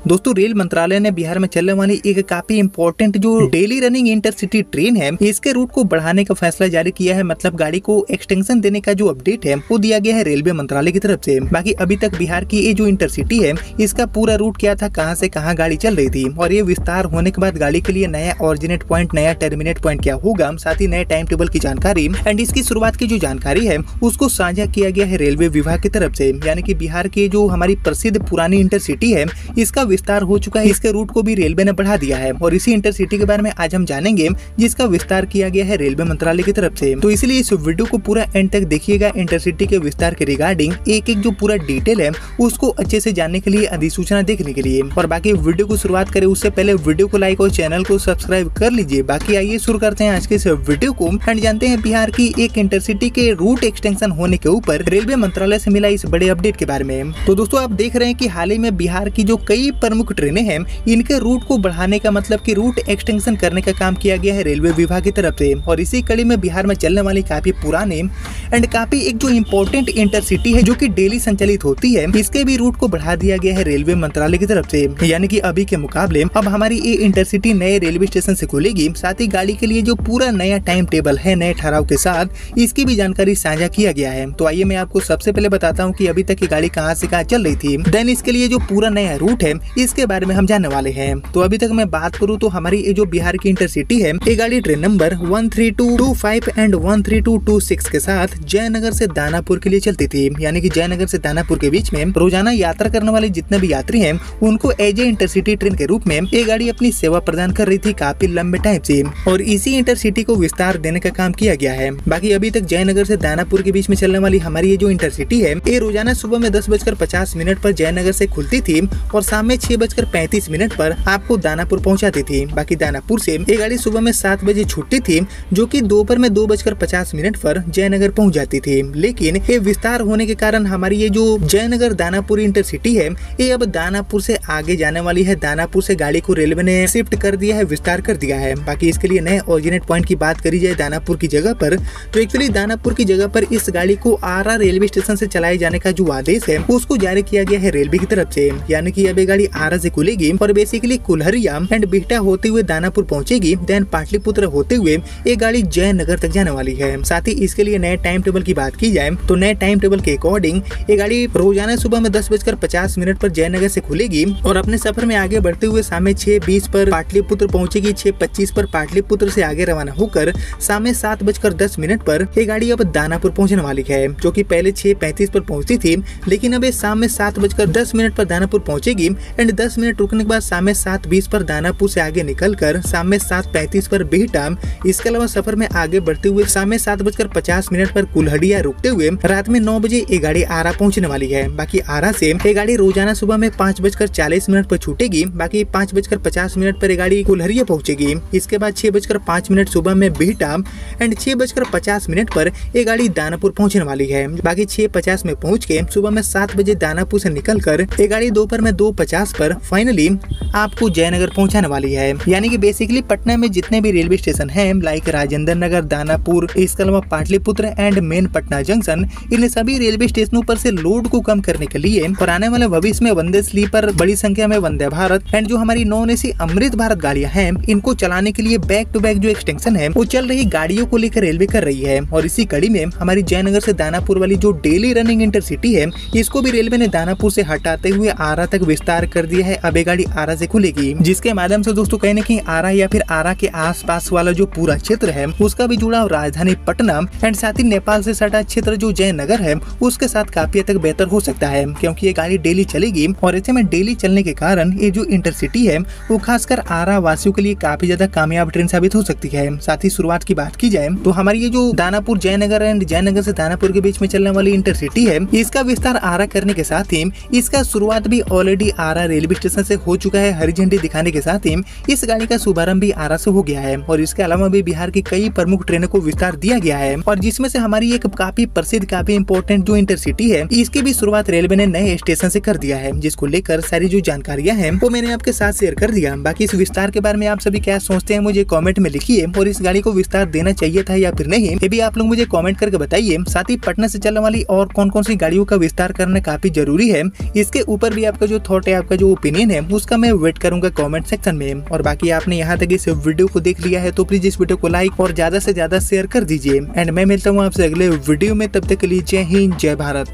दोस्तों रेल मंत्रालय ने बिहार में चलने वाली एक काफी इंपॉर्टेंट जो डेली रनिंग इंटरसिटी ट्रेन है इसके रूट को बढ़ाने का फैसला जारी किया है। मतलब गाड़ी को एक्सटेंशन देने का जो अपडेट है वो दिया गया है रेलवे मंत्रालय की तरफ से। बाकी अभी तक बिहार की ये जो इंटरसिटी है इसका पूरा रूट क्या था, कहां से कहां गाड़ी चल रही थी और ये विस्तार होने के बाद गाड़ी के लिए नया ऑरिजिनेट पॉइंट, नया टर्मिनेट पॉइंट क्या होगा, साथ ही नए टाइम टेबल की जानकारी एंड इसकी शुरुआत की जो जानकारी है उसको साझा किया गया है रेलवे विभाग की तरफ से। यानी कि बिहार की जो हमारी प्रसिद्ध पुरानी इंटरसिटी है इसका विस्तार हो चुका है, इसके रूट को भी रेलवे ने बढ़ा दिया है और इसी इंटरसिटी के बारे में आज हम जानेंगे जिसका विस्तार किया गया है रेलवे मंत्रालय की तरफ से। तो इसलिए इस वीडियो को पूरा एंड तक देखिएगा। इंटरसिटी के विस्तार के रिगार्डिंग एक एक जो पूरा डिटेल है उसको अच्छे से जानने के लिए, अधिसूचना देखने के लिए। और बाकी वीडियो को शुरुआत करें उससे पहले वीडियो को लाइक और चैनल को सब्सक्राइब कर लीजिए। बाकी आइए शुरू करते हैं आज के इस वीडियो को एंड जानते हैं बिहार की एक इंटरसिटी के रूट एक्सटेंशन होने के ऊपर रेलवे मंत्रालय से मिला इस बड़े अपडेट के बारे में। तो दोस्तों आप देख रहे हैं कि हाल ही में बिहार की जो कई प्रमुख ट्रेनें हैं इनके रूट को बढ़ाने का मतलब कि रूट एक्सटेंशन करने का काम किया गया है रेलवे विभाग की तरफ से। और इसी कड़ी में बिहार में चलने वाली काफी पुराने एंड काफी एक जो इम्पोर्टेंट इंटरसिटी है जो कि डेली संचालित होती है इसके भी रूट को बढ़ा दिया गया है रेलवे मंत्रालय की तरफ से। यानी कि अभी के मुकाबले अब हमारी ये इंटरसिटी नए रेलवे स्टेशन से खुलेगी, साथ ही गाड़ी के लिए जो पूरा नया टाइम टेबल है नए ठहराव के साथ इसकी भी जानकारी साझा किया गया है। तो आइए मैं आपको सबसे पहले बताता हूँ कि अभी तक की गाड़ी कहाँ से कहाँ चल रही थी, देन इसके लिए जो पूरा नया रूट है इसके बारे में हम जानने वाले हैं। तो अभी तक मैं बात करूँ तो हमारी ये जो बिहार की इंटरसिटी है ये गाड़ी ट्रेन नंबर 13225 एंड 13226 के साथ जयनगर से दानापुर के लिए चलती थी। यानी कि जयनगर से दानापुर के बीच में रोजाना यात्रा करने वाले जितने भी यात्री हैं उनको एज ए इंटरसिटी ट्रेन के रूप में ये गाड़ी अपनी सेवा प्रदान कर रही थी काफी लंबे टाइम से और इसी इंटरसिटी को विस्तार देने का काम किया गया है। बाकी अभी तक जयनगर से दानापुर के बीच में चलने वाली हमारी ये जो इंटरसिटी है ये रोजाना सुबह में 10:50 पर जयनगर से खुलती थी और शाम में 6:35 पर आपको दानापुर पहुंचाती थी। बाकी दानापुर से ये गाड़ी सुबह में 7 बजे छूटती थी जो कि दोपहर में 2:50 पर जयनगर पहुंच जाती थी। लेकिन ये विस्तार होने के कारण हमारी ये जो जयनगर दानापुर इंटरसिटी है ये अब दानापुर से आगे जाने वाली है। दानापुर से गाड़ी को रेलवे ने शिफ्ट कर दिया है, विस्तार कर दिया है। बाकी इसके लिए नए ऑरिजिनेट पॉइंट की बात करी जाए दानापुर की जगह पर तो एक्चुअली दानापुर की जगह पर इस गाड़ी को आरा रेलवे स्टेशन से चलाए जाने का जो आदेश है उसको जारी किया गया है रेलवे की तरफ से। यानी कि अब ये गाड़ी आरा से खुलेगी और बेसिकली कुल्हरिया एंड बिहटा होते हुए दानापुर पहुंचेगी, देन पाटलिपुत्र होते हुए ये गाड़ी जयनगर तक जाने वाली है। साथ ही इसके लिए नए टाइम टेबल की बात की जाए तो नए टाइम टेबल के अकॉर्डिंग ये गाड़ी रोजाना सुबह में 10:50 पर जयनगर से खुलेगी और अपने सफर में आगे बढ़ते हुए शाम में 6:20 पर पाटलिपुत्र पहुंचेगी। 6:25 पर पाटलिपुत्र से आगे रवाना होकर शाम में 7:10 पर ये गाड़ी अब दानापुर पहुंचने वाली है, जो कि पहले 6:35 पर पहुंचती थी लेकिन अब शाम में 7:10 पर दानापुर पहुंचेगी एंड 10 मिनट रुकने के बाद शाम में 7:20 पर दानापुर से आगे निकलकर शाम में 7:35 पर बिहटा। इसके अलावा सफर में आगे बढ़ते हुए शाम में 7:50 पर कुल्हड़िया रुकते हुए रात में 9 बजे ये गाड़ी आरा पहुंचने वाली है। बाकी आरा से ये गाड़ी रोजाना सुबह में 5:40 पर छूटेगी। बाकी 5:50 पर ये गाड़ी कुल्हड़िया पहुंचेगी। इसके बाद 6:05 सुबह में बिहटा एंड 6:50 पर ये गाड़ी दानापुर पहुंचने वाली है। बाकी 6:50 में पहुंच के सुबह में 7 बजे दानापुर से निकलकर ये गाड़ी दोपहर में 2:50 पर फाइनली आपको जयनगर पहुंचाने वाली है। यानी कि बेसिकली पटना में जितने भी रेलवे स्टेशन हैं लाइक राजेंद्र नगर, दानापुर, इसके अलावा Pataliputra and main Patna junction, इन सभी रेलवे स्टेशनों पर से लोड को कम करने के लिए और आने वाले भविष्य में वंदे स्लीपर, बड़ी संख्या में वंदे भारत एंड जो हमारी नॉन एसी अमृत भारत गाड़ियां हैं इनको चलाने के लिए बैक टू बैक जो एक्सटेंशन है वो चल रही गाड़ियों को लेकर रेलवे कर रही है। और इसी कड़ी में हमारी जयनगर से दानापुर वाली जो डेली रनिंग इंटरसिटी है इसको भी रेलवे ने दानापुर से हटाते हुए आरा तक विस्तार कर दिया है। अब ये गाड़ी आरा से खुलेगी, जिसके माध्यम से दोस्तों कहीं न कहीं आरा या फिर आरा के आसपास वाला जो पूरा क्षेत्र है उसका भी जुड़ाव राजधानी पटना एंड साथ ही नेपाल से सटा क्षेत्र जो जयनगर है उसके साथ काफी हद तक बेहतर हो सकता है, क्योंकि ये गाड़ी डेली चलेगी और ऐसे में डेली चलने के कारण ये जो इंटरसिटी है वो खासकर आरा वासियों के लिए काफी ज्यादा कामयाब ट्रेन साबित हो सकती है। साथ ही शुरुआत की बात की जाए तो हमारी ये जो दानापुर जयनगर एंड जयनगर से दानापुर के बीच में चलने वाली इंटरसिटी है इसका विस्तार आरा करने के साथ ही इसका शुरुआत भी ऑलरेडी आरा रेलवे स्टेशन से हो चुका है। हरी झंडी दिखाने के साथ ही इस गाड़ी का शुभारंभ भी आरा से हो गया है और इसके अलावा भी बिहार की कई प्रमुख ट्रेनों को विस्तार दिया गया है और जिसमें से हमारी एक काफी प्रसिद्ध, काफी इंपॉर्टेंट जो इंटरसिटी है इसकी भी शुरुआत रेलवे ने नए स्टेशन से कर दिया है, जिसको लेकर सारी जो जानकारियां हैं वो मैंने आपके साथ शेयर कर दिया। बाकी इस विस्तार के बारे में आप सभी क्या सोचते हैं मुझे कमेंट में लिखिए और इस गाड़ी को विस्तार देना चाहिए था या फिर नहीं ये भी आप लोग मुझे कमेंट करके बताइए। साथ ही पटना से चलने वाली और कौन कौन सी गाड़ियों का विस्तार करना काफी जरूरी है इसके ऊपर भी आपका जो थॉट है, आपका आपका जो ओपिनियन है उसका मैं वेट करूंगा कमेंट सेक्शन में। और बाकी आपने यहाँ तक इस वीडियो को देख लिया है तो प्लीज इस वीडियो को लाइक और ज्यादा से ज्यादा शेयर कर दीजिए। एंड मैं मिलता हूँ आपसे अगले वीडियो में, तब तक के लिए जय हिंद जय भारत।